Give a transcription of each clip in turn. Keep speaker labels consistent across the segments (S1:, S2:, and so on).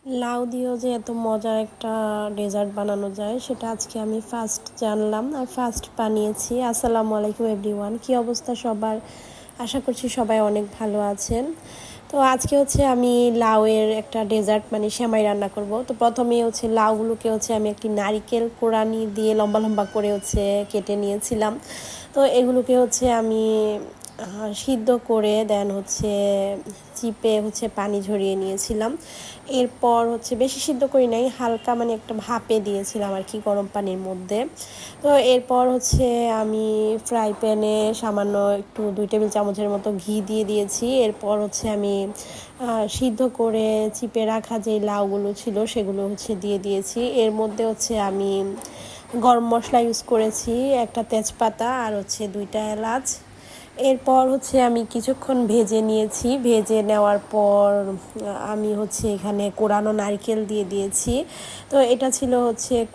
S1: লাউ দিয়েও যে এত মজার একটা ডেজার্ট বানানো যায় সেটা আজকে আমি ফার্স্ট জানলাম আর ফার্স্ট বানিয়েছি। আসসালামু আলাইকুম এভরিওয়ান, কী অবস্থা সবার? আশা করছি সবাই অনেক ভালো আছেন। তো আজকে আমি লাউয়ের একটা ডেজার্ট মানে সেমাই রান্না করব। তো প্রথমেই লাউগুলোকে আমি একটি নারিকেল কোড়ানি দিয়ে লম্বা লম্বা করে কেটে নিয়েছিলাম। তো এগুলোকে আমি সিদ্ধ করে দেন চিপে পানি ঝরিয়ে নিয়েছিলাম। এরপর বেশি সিদ্ধ করি নাই, হালকা মানে একটা ভাপে দিয়েছিলাম আর কি গরম পানির মধ্যে। তো এরপর আমি ফ্রাই প্যানে সামান্য একটু 2 টেবিল চামচের মতো ঘি দিয়ে দিয়েছি। এরপর আমি সিদ্ধ করে চিপে রাখা যে লাউগুলো ছিল সেগুলো দিয়ে দিয়েছি। এর মধ্যে আমি গরম মশলা ইউজ করেছি, একটা তেজপাতা আর 2টা এলাচ। এরপর আমি কিছুক্ষণ ভেজে নিয়েছি। ভেজে নেওয়ার পর আমি এখানে কোরানো নারকেল দিয়ে দিয়েছি। তো এটা ছিল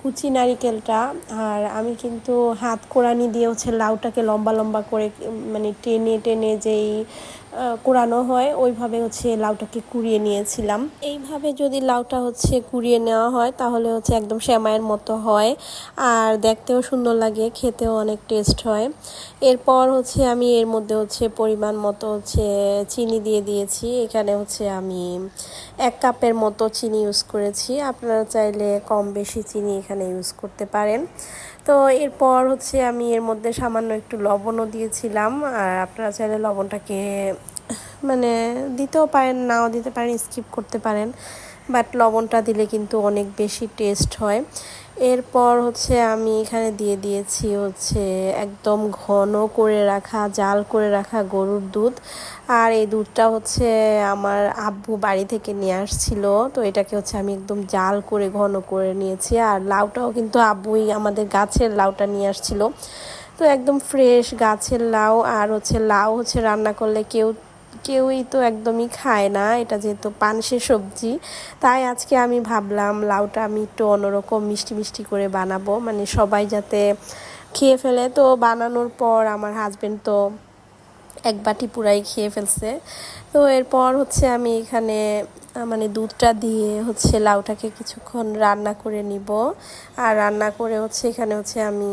S1: কুচি নারকেলটা। আর আমি কিন্তু হাত কোরানি দিয়ে লাউটাকে লম্বা লম্বা করে মানে টেনে টেনে যেই কোরানো হয় ওইভাবে লাউটাকে কুড়িয়ে নিয়েছিলাম। এইভাবে যদি লাউটা কুড়িয়ে নেওয়া হয় তাহলে একদম সেমাইয়ের মতো হয়, আর দেখতেও সুন্দর লাগে, খেতেও অনেক টেস্ট হয়। এরপর আমি এর মধ্যে পরিমাণ মতো চিনি দিয়ে দিয়েছি। এখানে আমি 1 কাপের মতো চিনি ইউজ করেছি, আপনারা চাইলে কম বেশি চিনি এখানে ইউজ করতে পারেন। তো এরপর আমি এর মধ্যে সামান্য একটু লবণও দিয়েছিলাম, আর আপনারা চাইলে লবণটাকে মানে দিতেও পারেন, নাও দিতে পারেন, স্কিপ করতে পারেন, বাট লবণটা দিলে কিন্তু অনেক বেশি টেস্ট হয়। এরপর আমি এখানে দিয়ে দিয়েছি একদম ঘন করে রাখা জাল করে রাখা গরুর দুধ। আর এই দুধটা আমার আব্বু বাড়ি থেকে নিয়ে আসছিল। তো এটাকে আমি একদম জাল করে ঘন করে নিয়েছি। আর লাউটাও কিন্তু আব্বুই আমাদের গাছের লাউটা নিয়ে আসছিল। তো একদম ফ্রেশ গাছের লাউ। আর লাউ রান্না করলে কেউই তো একদমই খায় না, এটা যেহেতু পানসে সবজি, তাই আজকে আমি ভাবলাম লাউটা আমি একটু অন্যরকম মিষ্টি মিষ্টি করে বানাবো, মানে সবাই যাতে খেয়ে ফেলে। তো বানানোর পর আমার হাজবেন্ড তো 1 বাটি পুরাই খেয়ে ফেলছে। তো এরপর আমি এখানে মানে দুধটা দিয়ে লাউটাকে কিছুক্ষণ রান্না করে নিব। আর রান্না করে এখানে আমি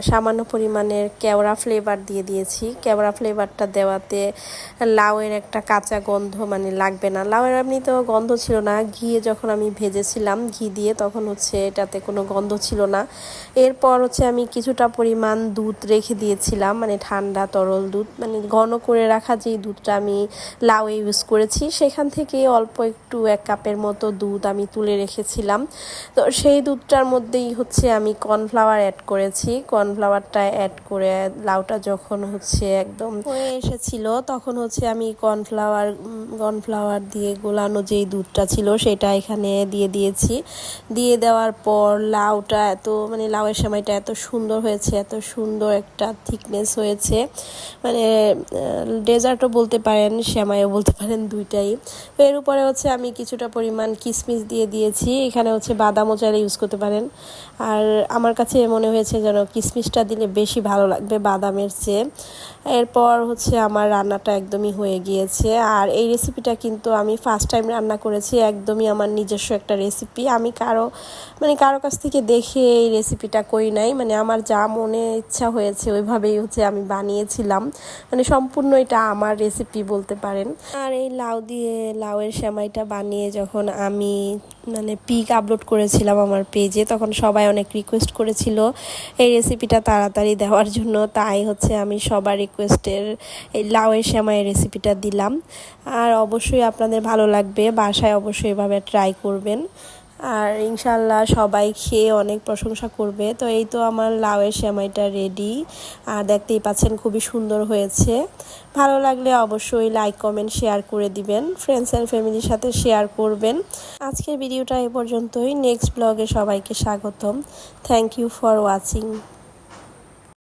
S1: সামান্য পরিমাণের কেওড়া ফ্লেভার দিয়ে দিয়েছি। কেওড়া ফ্লেভারটা দেওয়াতে লাউয়ের একটা কাঁচা গন্ধ মানে লাগবে না। লাউয়ের এমনিতেও গন্ধ ছিল না, ঘিয়ে যখন আমি ভেজেছিলাম ঘি দিয়ে তখন এটাতে কোনো গন্ধ ছিল না। এরপর আমি কিছুটা পরিমাণ দুধ রেখে দিয়েছিলাম, মানে ঠান্ডা তরল দুধ, মানে ঘন করে রাখা যেই দুধটা আমি লাউয়ে ইউজ করেছি সেখান থেকে অল্প একটু 1 কাপের মতো দুধ আমি তুলে রেখেছিলাম। তো সেই দুধটার মধ্যেই আমি কর্নফ্লাওয়ার অ্যাড করেছি। কর্নফ্লাওয়ারটা অ্যাড করে লাউটা যখন একদম হয়ে এসেছিল তখন আমি কর্নফ্লাওয়ার দিয়ে গোলানো যেই দুধটা ছিল সেটা এখানে দিয়ে দিয়েছি। দিয়ে দেওয়ার পর লাউটা মানে লাউয়ের সেমাইটা এত সুন্দর হয়েছে, এত সুন্দর একটা থিকনেস হয়েছে, মানে ডেজার্টও বলতে পারেন সেমাইও বলতে পারেন, দুইটাই। তো এর উপরে আমি কিছুটা পরিমাণ কিশমিশ দিয়ে দিয়েছি। এখানে বাদামও চাইলে ইউজ করতে পারেন, আর আমার কাছে মনে হয়েছে যেন কিশমিশটা দিলে বেশি ভালো লাগবে বাদামের চেয়ে। এরপর আমার রান্নাটা একদমই হয়ে গিয়েছে। আর এই রেসিপিটা কিন্তু আমি ফার্স্ট টাইম রান্না করেছি, একদমই আমার নিজস্ব একটা রেসিপি। আমি কারো কাছ থেকে দেখে এই রেসিপিটা করি নাই, মানে আমার যা মনে ইচ্ছা হয়েছে ওইভাবেই আমি বানিয়েছিলাম, মানে সম্পূর্ণ এটা আমার রেসিপি বলতে পারেন। আর এই লাউয়ের সেমাইটা বানিয়ে যখন আমি মানে পিক আপলোড করেছিলাম আমার পেজে, তখন সবাই অনেক রিকোয়েস্ট করেছিল এই রেসিপিটা তাড়াতাড়ি দেওয়ার জন্য, তাই আমি সবার রিকোয়েস্টের এই লাউয়ের সেমাইয়ের রেসিপিটা দিলাম। আর অবশ্যই আপনাদের ভালো লাগবে, বাসায় অবশ্যই এভাবে ট্রাই করবেন, আর ইনশাল্লাহ সবাই খেয়ে অনেক প্রশংসা করবে। তো এই তো আমার লাউয়ের সেমাইটা রেডি, আর দেখতেই পাচ্ছেন খুবই সুন্দর হয়েছে। ভালো লাগলে অবশ্যই লাইক কমেন্ট শেয়ার করে দিবেন, ফ্রেন্ডস অ্যান্ড ফ্যামিলির সাথে শেয়ার করবেন। আজকের ভিডিওটা এ পর্যন্তই। নেক্সট ব্লগে সবাইকে স্বাগতম। Thank you for watching.